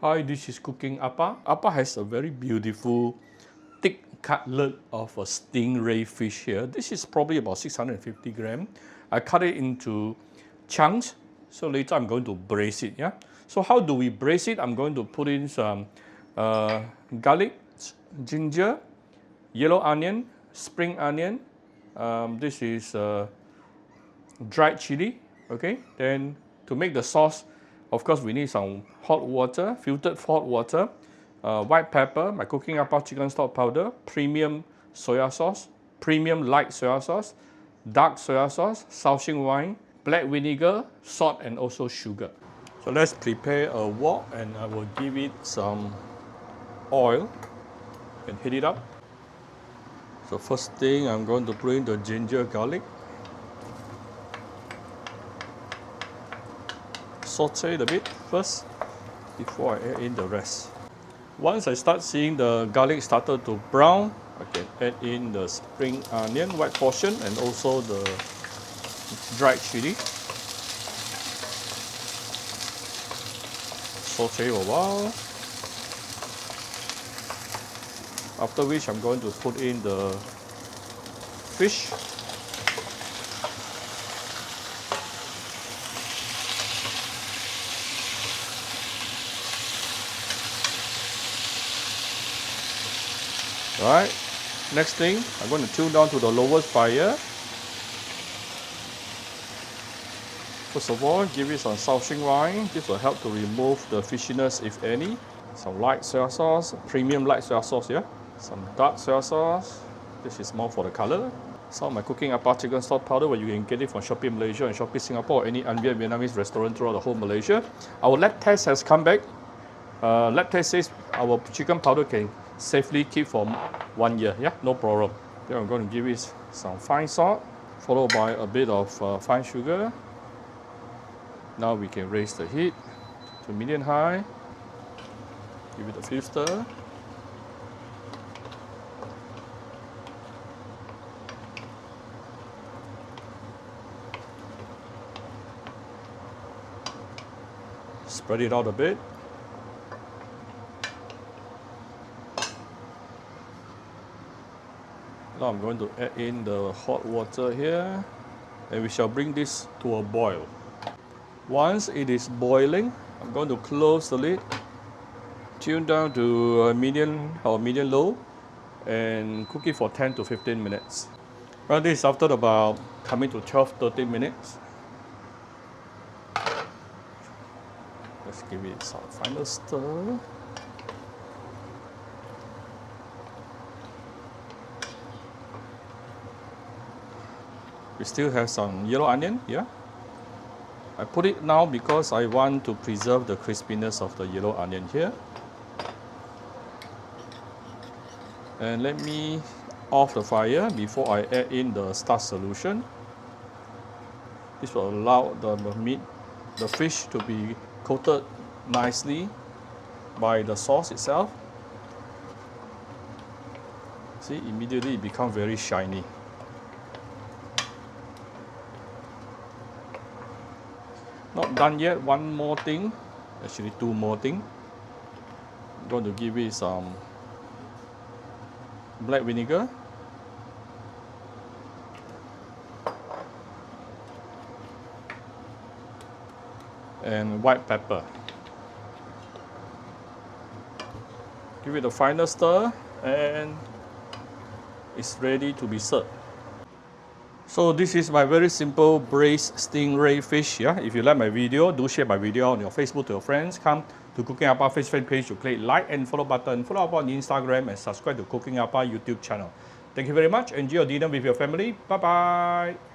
Hi, this is Cooking Appa. Appa has a very beautiful thick cutlet of a stingray fish here. This is probably about 650 grams. I cut it into chunks, so later I'm going to braise it. Yeah. So how do we braise it? I'm going to put in some garlic, ginger, yellow onion, spring onion. This is dried chili. Okay. Then to make the sauce, of course, we need some hot water, filtered hot water, white pepper, my Cooking Appa chicken stock powder, premium soya sauce, premium light soya sauce, dark soya sauce, Shaoxing wine, black vinegar, salt, and also sugar. So let's prepare a wok, and I will give it some oil and heat it up. So first thing, I'm going to put in the ginger garlic. Saute it a bit first before I add in the rest. Once I start seeing the garlic started to brown, I can add in the spring onion, white portion, and also the dried chili. Saute a while. After which I'm going to put in the fish. Right. Next thing, I'm going to tune down to the lowest fire. First of all, give it some Shaoxing wine. This will help to remove the fishiness, if any. Some light soya sauce, premium light soya sauce here. Some dark soya sauce. This is more for the color. Some of my Cooking Appa chicken stock powder, where you can get it from Shopee Malaysia and Shopee Singapore, or any Anviet Vietnamese restaurant throughout the whole Malaysia. Our lab test has come back. Lab test says our chicken powder can safely keep for 1 year. Yeah, no problem. Then I'm going to give it some fine salt, followed by a bit of fine sugar. Now we can raise the heat to medium high. Give it a few stir. Spread it out a bit. Now I'm going to add in the hot water here, and we shall bring this to a boil. Once it is boiling, I'm going to close the lid, tune down to medium or medium low, and cook it for 10 to 15 minutes. Well, this is after about coming to 12-13 minutes. Let's give it some final stir. We still have some yellow onion here. I put it now because I want to preserve the crispiness of the yellow onion here. And let me off the fire before I add in the starch solution. This will allow the fish to be coated nicely by the sauce itself. See, immediately it becomes very shiny. Not done yet, one more thing, actually two more things. I'm going to give it some black vinegar. And white pepper. Give it a final stir, and it's ready to be served. So this is my very simple braised stingray fish. Yeah, if you like my video, do share my video on your Facebook to your friends. Come to Cooking Appa Facebook page to click like and follow button. Follow up on Instagram and subscribe to Cooking Appa YouTube channel. Thank you very much. Enjoy your dinner with your family. Bye bye.